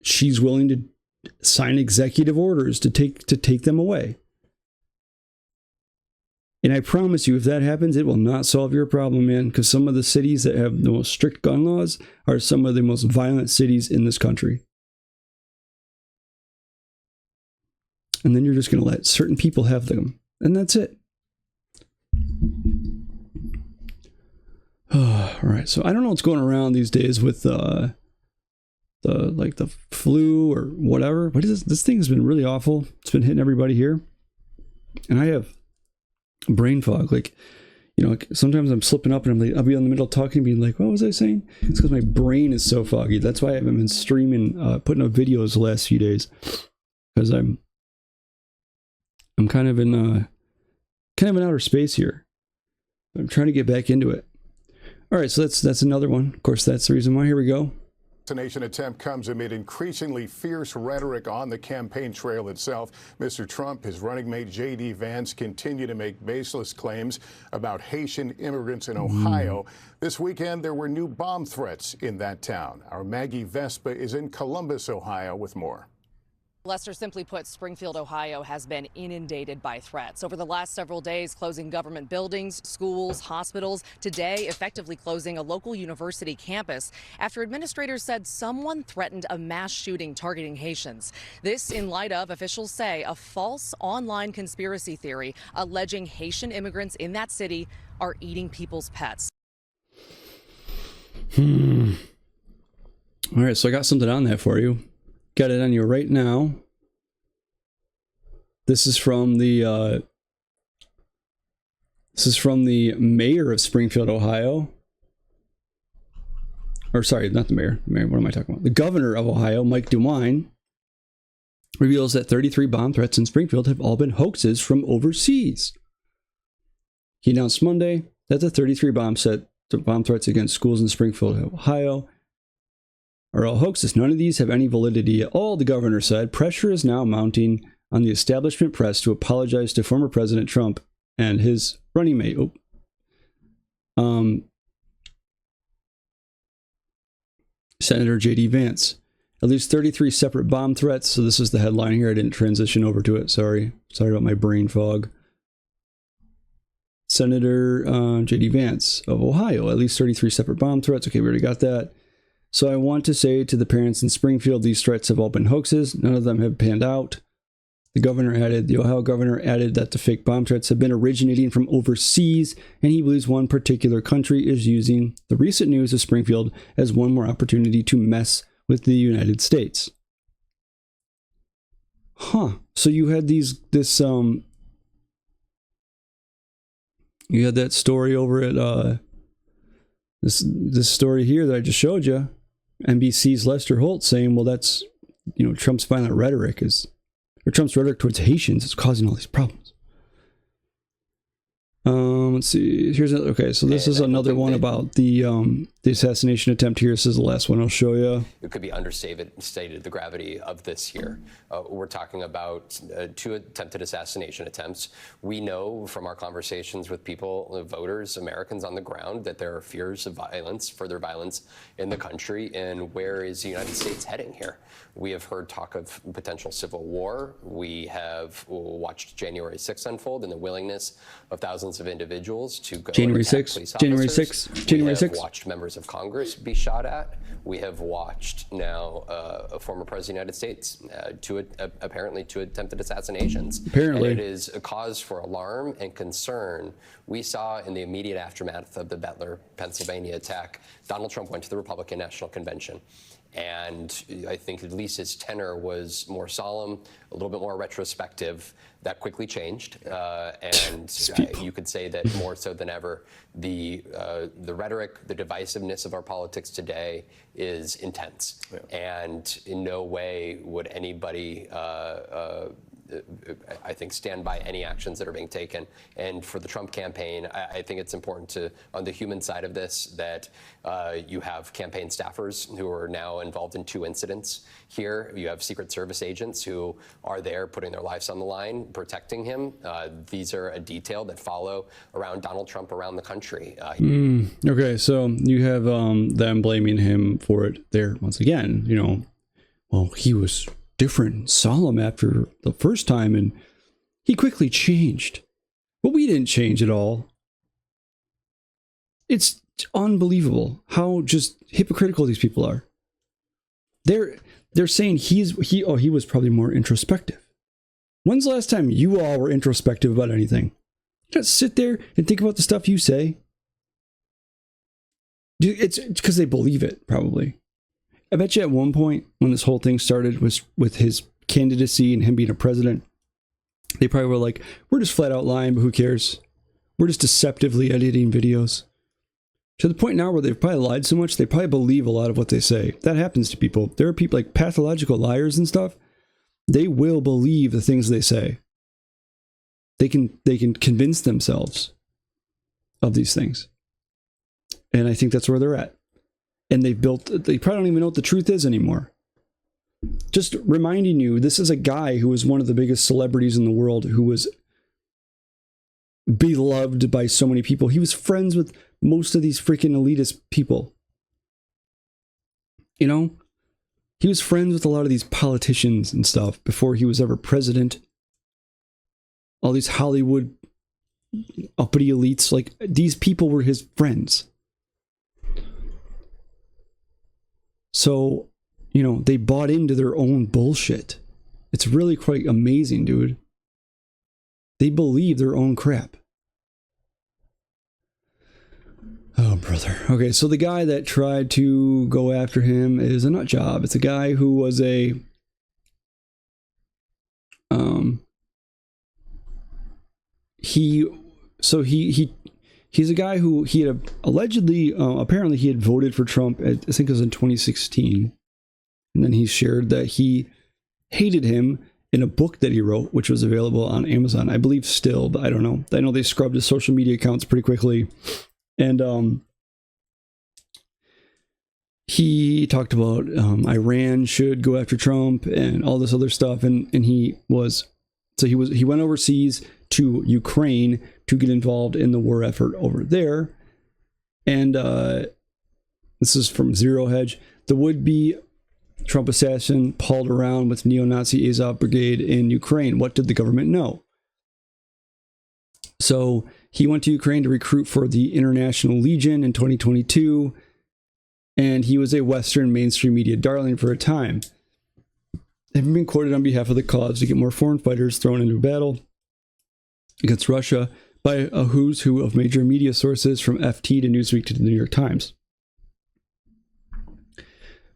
she's willing to sign executive orders to take them away. And I promise you, if that happens, it will not solve your problem, man, because some of the cities that have the most strict gun laws are some of the most violent cities in this country. And then you're just going to let certain people have them, and that's it. All right, so I don't know what's going around these days with the flu or whatever. What is this thing has been really awful. It's been hitting everybody here, and I have brain fog. Sometimes I'm slipping up and I'll be in the middle talking, being like, what was I saying? It's because my brain is so foggy. That's why I haven't been streaming, putting up videos the last few days, because I'm kind of in outer space here. I'm trying to get back into it. All right, so that's another one. Of course, that's the reason why. Here we go. Assassination attempt comes amid increasingly fierce rhetoric on the campaign trail itself. Mr. Trump, his running mate J.D. Vance continue to make baseless claims about Haitian immigrants in Ohio. This weekend, there were new bomb threats in that town. Our Maggie Vespa is in Columbus, Ohio, with more. Lester, simply put, Springfield, Ohio has been inundated by threats over the last several days, closing government buildings, schools, hospitals. Today, effectively closing a local university campus after administrators said someone threatened a mass shooting targeting Haitians. This in light of, officials say, a false online conspiracy theory alleging Haitian immigrants in that city are eating people's pets. All right, so I got something on that for you. Got it on you right now. This is from the mayor of Springfield, Ohio. Or sorry, not the mayor. What am I talking about? The governor of Ohio, Mike DeWine, reveals that 33 bomb threats in Springfield have all been hoaxes from overseas. He announced Monday that the 33 bomb threats against schools in Springfield, Ohio, are all hoaxes. None of these have any validity at all, the governor said. Pressure is now mounting on the establishment press to apologize to former President Trump and his running mate. Senator J.D. Vance. At least 33 separate bomb threats. So this is the headline here. I didn't transition over to it. Sorry about my brain fog. Senator J.D. Vance of Ohio. At least 33 separate bomb threats. Okay, we already got that. So I want to say to the parents in Springfield, these threats have all been hoaxes. None of them have panned out. The Ohio governor added that the fake bomb threats have been originating from overseas, and he believes one particular country is using the recent news of Springfield as one more opportunity to mess with the United States. Huh. So you had you had that story over at this story here that I just showed you. NBC's Lester Holt saying, well, that's, Trump's violent rhetoric Trump's rhetoric towards Haitians is causing all these problems. Let's see. So this is another one about the assassination attempt here. This is the last one I'll show you. It could be understated the gravity of this here. We're talking about 2 attempted assassination attempts. We know from our conversations with people, voters, Americans on the ground, that there are fears of violence, further violence in the country. And where is the United States heading here? We have heard talk of potential civil war. We have watched January 6th unfold and the willingness of thousands of individuals to go January 6th. We have watched members of Congress be shot at. We have watched now a former president of the United States, apparently 2 attempted assassinations. Apparently. And it is a cause for alarm and concern. We saw in the immediate aftermath of the Butler, Pennsylvania attack, Donald Trump went to the Republican National Convention. And I think at least his tenor was more solemn, a little bit more retrospective. That quickly changed, and you could say that more so than ever, the rhetoric, the divisiveness of our politics today is intense. Yeah. And in no way would anybody, I think, stand by any actions that are being taken. And for the Trump campaign, I think it's important to, on the human side of this, that you have campaign staffers who are now involved in 2 incidents here. You have Secret Service agents who are there putting their lives on the line, protecting him. These are a detail that follow around Donald Trump around the country. Okay, so you have them blaming him for it there once again. Well, he was different, solemn after the first time, and he quickly changed. But we didn't change at all. It's unbelievable how just hypocritical these people are. They're saying he was probably more introspective. When's the last time you all were introspective about anything? Just sit there and think about the stuff you say. It's because they believe it, probably. I bet you at one point when this whole thing started was with his candidacy and him being a president, they probably were like, we're just flat out lying, but who cares? We're just deceptively editing videos. To the point now where they've probably lied so much, they probably believe a lot of what they say. That happens to people. There are people like pathological liars and stuff. They will believe the things they say. They can convince themselves of these things. And I think that's where they're at. And they probably don't even know what the truth is anymore. Just reminding you, this is a guy who was one of the biggest celebrities in the world, who was beloved by so many people. He was friends with most of these freaking elitist people. He was friends with a lot of these politicians and stuff before he was ever president. All these Hollywood uppity elites, like, these people were his friends. So, they bought into their own bullshit. It's really quite amazing, dude. They believe their own crap. Oh, brother. Okay, so the guy that tried to go after him is a nut job. It's a guy who was a... He's a guy who he had allegedly, apparently he had voted for Trump, I think it was in 2016. And then he shared that he hated him in a book that he wrote, which was available on Amazon, I believe still, but I don't know. I know they scrubbed his social media accounts pretty quickly. And he talked about Iran should go after Trump and all this other stuff. And he went overseas to Ukraine to get involved in the war effort over there. And this is from Zero Hedge. The would-be Trump assassin palled around with neo-Nazi Azov Brigade in Ukraine. What did the government know? So he went to Ukraine to recruit for the International Legion in 2022. And he was a Western mainstream media darling for a time. Having been quoted on behalf of the cause to get more foreign fighters thrown into battle against Russia by a who's who of major media sources, from FT to Newsweek to the New York Times.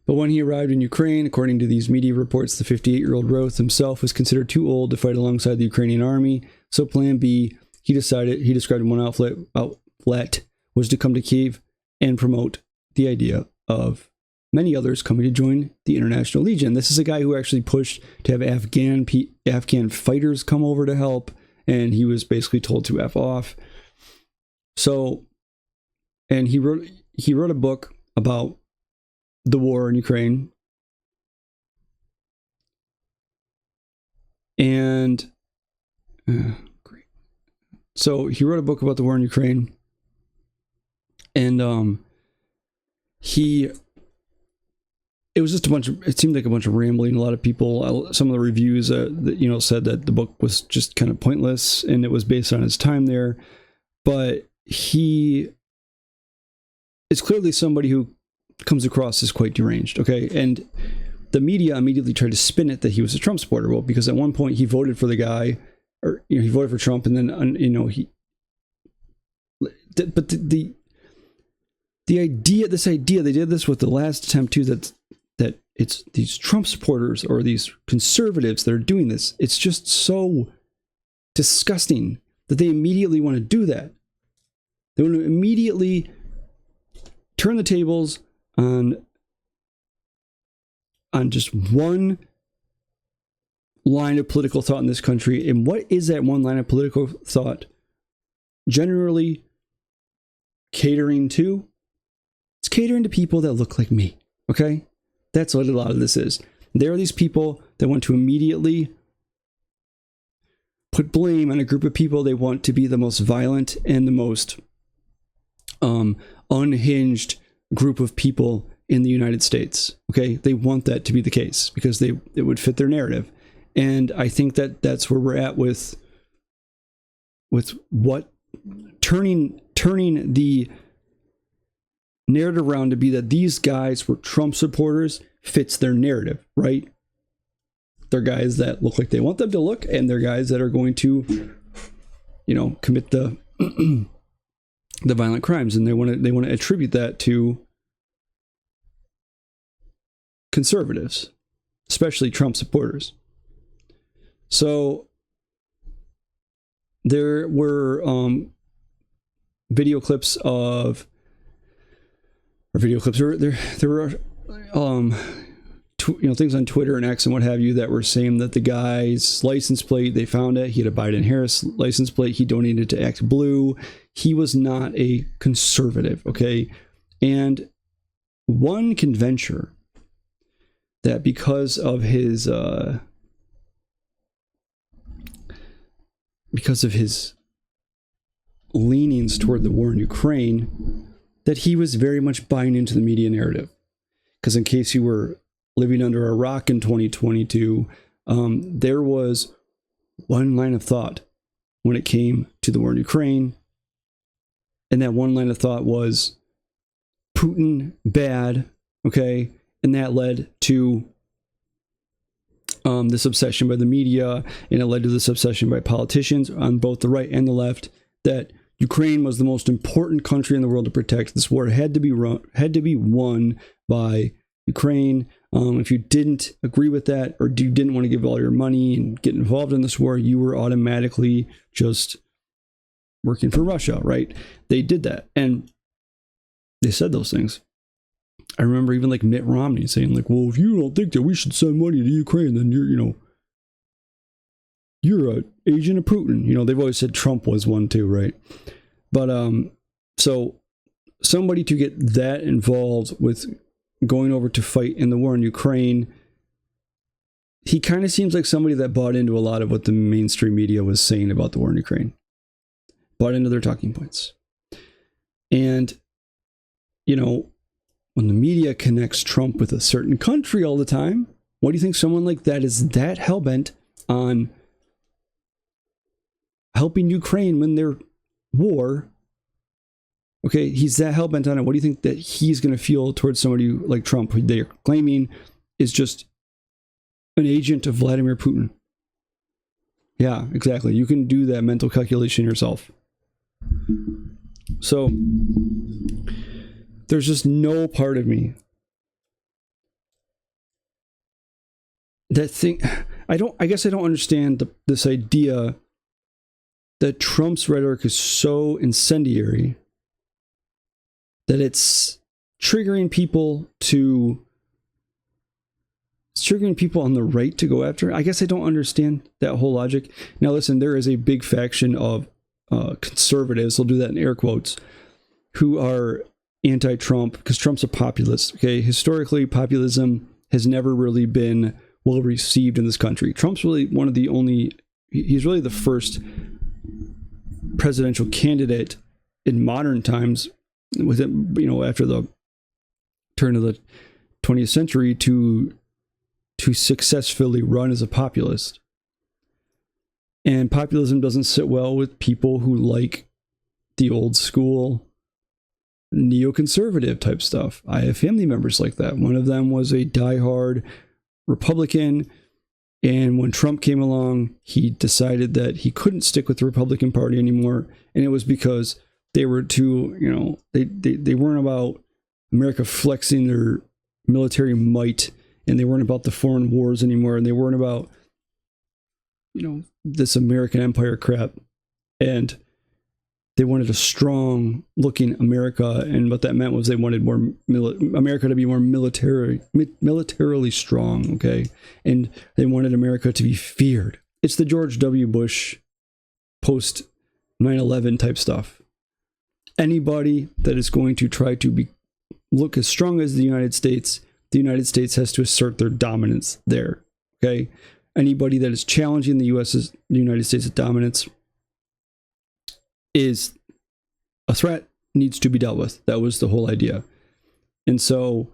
But when he arrived in Ukraine, according to these media reports, the 58-year-old Roth himself was considered too old to fight alongside the Ukrainian army. So plan B, he described one outlet was to come to Kyiv and promote the idea of many others coming to join the International Legion. This is a guy who actually pushed to have Afghan fighters come over to help, and he was basically told to F off. So, and he wrote a book about the war in Ukraine. And great. So he wrote a book about the war in Ukraine. And it was just it seemed like a bunch of rambling. A lot of people, some of the reviews that, said that the book was just kind of pointless and it was based on his time there. But he is clearly somebody who comes across as quite deranged, okay? And the media immediately tried to spin it that he was a Trump supporter. Well, because at one point he voted for the guy, or he voted for Trump, and then the idea they did this with the last attempt too, that it's these Trump supporters or these conservatives that are doing this. It's just so disgusting that they immediately want to do that. They want to immediately turn the tables on just one line of political thought in this country. And what is that one line of political thought generally catering to? It's catering to people that look like me, okay? That's what a lot of this is. There are these people that want to immediately put blame on a group of people they want to be the most violent and the most unhinged group of people in the United States. Okay, they want that to be the case because it would fit their narrative, and I think that that's where we're at with what turning the narrative around to be that these guys were Trump supporters fits their narrative, right? They're guys that look like they want them to look, and they're guys that are going to, commit the the violent crimes, and they want to attribute that to conservatives, especially Trump supporters. So there were there were things on Twitter and X and what have you that were saying that the guy's license plate, they found it, he had a Biden-Harris license plate, he donated to Act Blue, he was not a conservative, okay? And one can venture that because of his leanings toward the war in Ukraine, that he was very much buying into the media narrative. Because in case you were living under a rock in 2022, there was one line of thought when it came to the war in Ukraine. And that one line of thought was Putin bad, okay? And that led to this obsession by the media, and it led to this obsession by politicians on both the right and the left that Ukraine was the most important country in the world to protect. This war had to be won by Ukraine. If you didn't agree with that, or you didn't want to give all your money and get involved in this war, you were automatically just working for Russia, right? They did that, and they said those things. I remember even like Mitt Romney saying like, well, if you don't think that we should send money to Ukraine, then you're an agent of Putin. They've always said Trump was one too, right? But so somebody to get that involved with going over to fight in the war in Ukraine, he kind of seems like somebody that bought into a lot of what the mainstream media was saying about the war in Ukraine. Bought into their talking points. And, when the media connects Trump with a certain country all the time, what do you think someone like that is that hellbent on helping Ukraine win their war? Okay, he's that hellbent on it. What do you think that he's going to feel towards somebody like Trump, who they're claiming is just an agent of Vladimir Putin? Yeah, exactly. You can do that mental calculation yourself. So there's just no part of me that thing, I guess I don't understand this idea that Trump's rhetoric is so incendiary that it's triggering people on the right to go after. I guess I don't understand that whole logic. Now, listen, there is a big faction of conservatives, I'll do that in air quotes, who are anti-Trump because Trump's a populist. Okay, historically, populism has never really been well received in this country. Trump's really he's really the first presidential candidate in modern times, with it, after the turn of the 20th century, to successfully run as a populist. And populism doesn't sit well with people who like the old school neoconservative type stuff. I have family members like that. One of them was a diehard Republican, and when Trump came along, he decided that he couldn't stick with the Republican Party anymore, and it was because they were too, they weren't about America flexing their military might, and they weren't about the foreign wars anymore, and they weren't about, this American empire crap, and they wanted a strong looking America, and what that meant was they wanted America to be more militarily strong, okay? And they wanted America to be feared. It's the George W. Bush post 9/11 type stuff. Anybody that is going to try to look as strong as the United States has to assert their dominance there, okay? Anybody that is challenging the United States' dominance is a threat, needs to be dealt with. That was the whole idea. And so,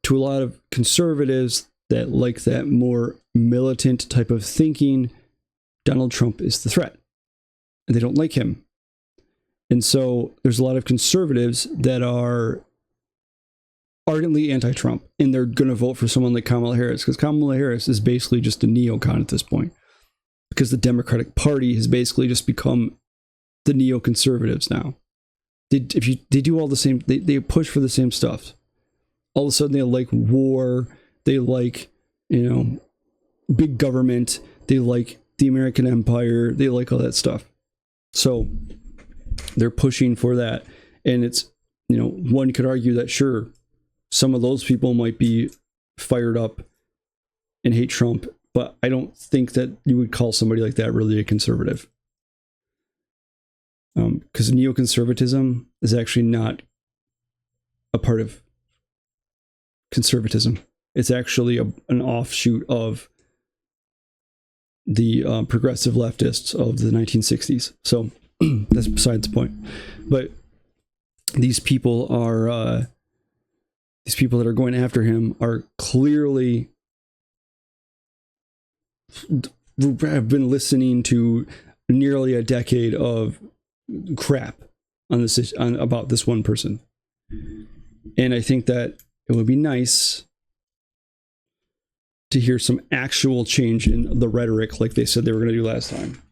to a lot of conservatives that like that more militant type of thinking, Donald Trump is the threat, and they don't like him. And so there's a lot of conservatives that are ardently anti-Trump, and they're going to vote for someone like Kamala Harris, because Kamala Harris is basically just a neocon at this point, because the Democratic Party has basically just become the neoconservatives now. They do all the same, they push for the same stuff. All of a sudden they like war, they like, big government, they like the American empire, they like all that stuff. So they're pushing for that. And it's, one could argue that sure, some of those people might be fired up and hate Trump, but I don't think that you would call somebody like that really a conservative. Because neoconservatism is actually not a part of conservatism. It's actually an offshoot of the progressive leftists of the 1960s. So that's besides the point. But these people that are going after him are clearly have been listening to nearly a decade of crap about this one person. And I think that it would be nice to hear some actual change in the rhetoric like they said they were going to do last time.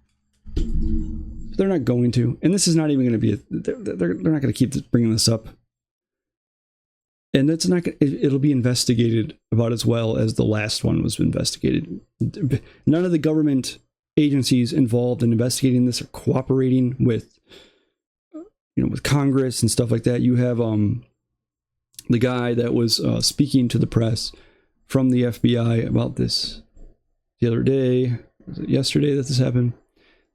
They're not going to. And this is not even going to be they're not going to keep bringing this up. And that's not it'll be investigated about as well as the last one was investigated. None of the government agencies involved in investigating this are cooperating with with Congress and stuff like that. You have the guy that was speaking to the press from the FBI about this the other day. Was it yesterday that this happened?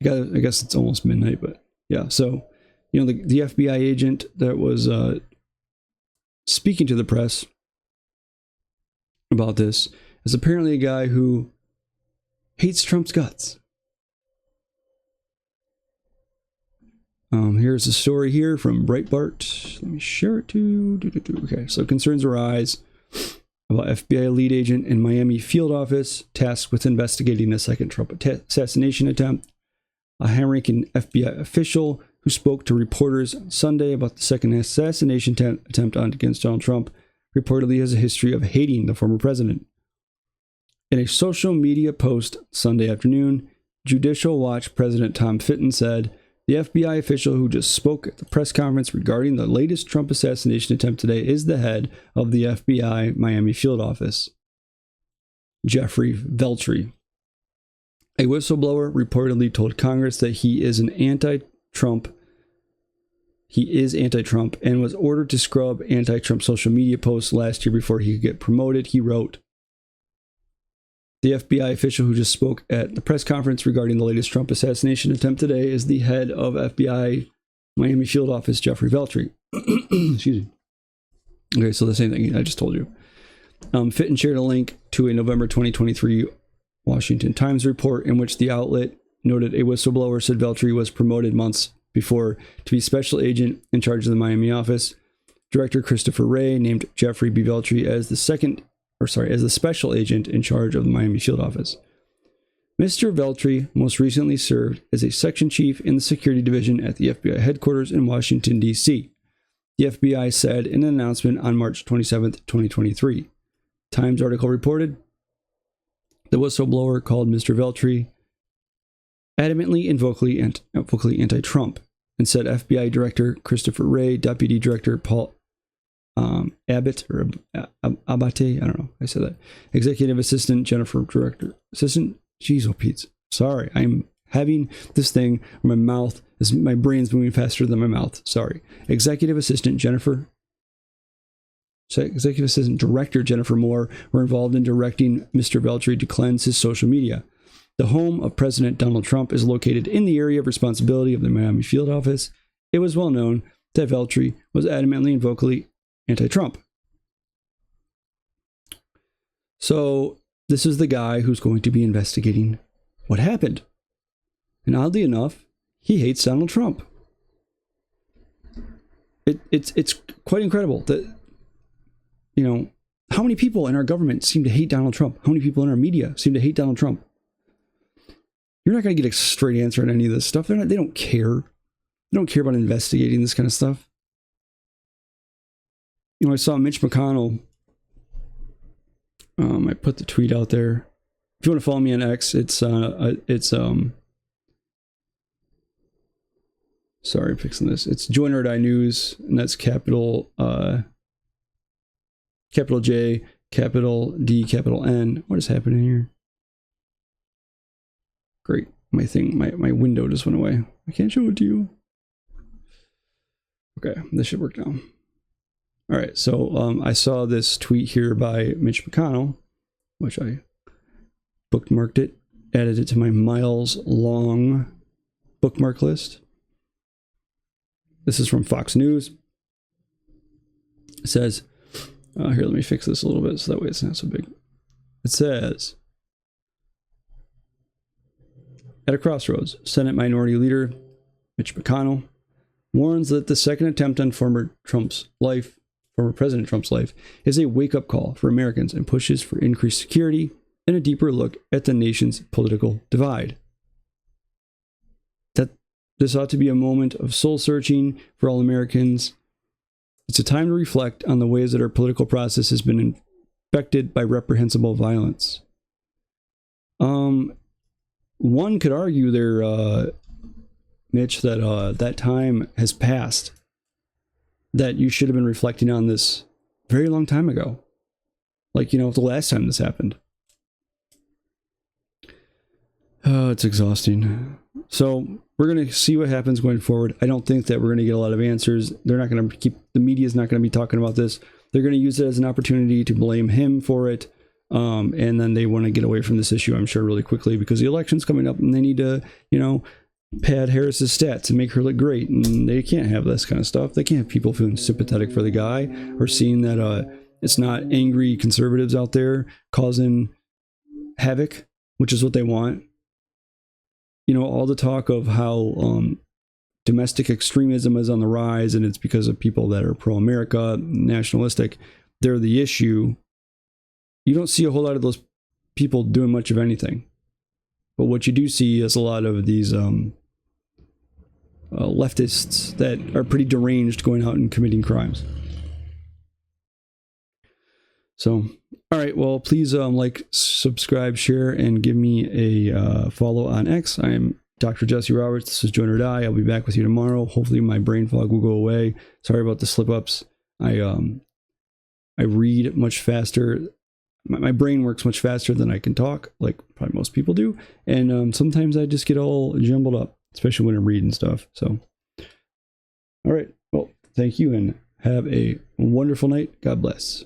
I guess it's almost midnight, but yeah. So, the FBI agent that was speaking to the press about this is apparently a guy who hates Trump's guts. Here's a story here from Breitbart. Let me share it too. Okay, so concerns arise about FBI lead agent in Miami field office tasked with investigating a second Trump assassination attempt. A high-ranking FBI official who spoke to reporters on Sunday about the second assassination attempt against Donald Trump reportedly has a history of hating the former president. In a social media post Sunday afternoon, Judicial Watch President Tom Fitton said, the FBI official who just spoke at the press conference regarding the latest Trump assassination attempt today is the head of the FBI Miami field office. Jeffrey Veltri. A whistleblower reportedly told Congress that he is anti-Trump and was ordered to scrub anti-Trump social media posts last year before he could get promoted. He wrote, the FBI official who just spoke at the press conference regarding the latest Trump assassination attempt today is the head of FBI Miami field office, Jeffrey Veltri. Excuse me. Okay, so the same thing I just told you. Fitton shared a link to a November 2023 Washington Times report in which the outlet noted a whistleblower said Veltri was promoted months before to be special agent in charge of the Miami office. Director Christopher Wray named Jeffrey B. Veltri as the special agent in charge of the Miami field office. Mr. Veltri most recently served as a section chief in the security division at the FBI headquarters in Washington, D.C. The FBI said in an announcement on March 27, 2023. Times article reported, the whistleblower called Mr. Veltri adamantly and vocally anti-Trump and said FBI Director Christopher Wray, Deputy Director Paul Abbott, or Abate, I don't know, I said that, Executive Assistant Jennifer Director, Assistant, jeez, oh Pete, sorry, I'm having this thing where my brain's moving faster than my mouth, sorry. Executive Assistant Director Jennifer Moore were involved in directing Mr. Veltri to cleanse his social media. The home of President Donald Trump is located in the area of responsibility of the Miami field office. It was well known that Veltri was adamantly and vocally anti-Trump. So this is the guy who's going to be investigating what happened. And oddly enough, he hates Donald Trump. It's quite incredible that, you know, how many people in our government seem to hate Donald Trump? How many people in our media seem to hate Donald Trump? You're not going to get a straight answer on any of this stuff. They don't care. They don't care about investigating this kind of stuff. You know, I saw Mitch McConnell. I put the tweet out there. If you want to follow me on X, sorry, I'm fixing this. It's Join or Die News, and that's capital J, capital D, capital N. What is happening here? Great. My window just went away. I can't show it to you. Okay, this should work now. All right, so I saw this tweet here by Mitch McConnell, which I bookmarked it, added it to my miles-long bookmark list. This is from Fox News. It says, here, let me fix this a little bit so that way it's not so big. It says, at a crossroads, Senate Minority Leader Mitch McConnell warns that the second attempt on former President Trump's life is a wake-up call for Americans and pushes for increased security and a deeper look at the nation's political divide. That this ought to be a moment of soul-searching for all Americans. It's a time to reflect on the ways that our political process has been infected by reprehensible violence. One could argue there, Mitch, that that time has passed. That you should have been reflecting on this very long time ago. Like, you know, the last time this happened. Oh, it's exhausting. So we're going to see what happens going forward. I don't think that we're going to get a lot of answers. They're not going to the media's not going to be talking about this. They're going to use it as an opportunity to blame him for it. And then they want to get away from this issue, I'm sure, really quickly because the election's coming up and they need to, you know, pad Harris's stats and make her look great. And they can't have this kind of stuff. They can't have people feeling sympathetic for the guy or seeing that it's not angry conservatives out there causing havoc, which is what they want. You know, all the talk of how domestic extremism is on the rise and it's because of people that are pro-America, nationalistic, they're the issue. You don't see a whole lot of those people doing much of anything. But what you do see is a lot of these leftists that are pretty deranged going out and committing crimes. So, all right, well, please like, subscribe, share, and give me a follow on X. I am Dr. Jesse Roberts. This is Join or Die. I'll be back with you tomorrow. Hopefully my brain fog will go away. Sorry about the slip-ups. I read much faster. my brain works much faster than I can talk, like probably most people do. And sometimes I just get all jumbled up, especially when I'm reading stuff. So, all right. Well, thank you and have a wonderful night. God bless.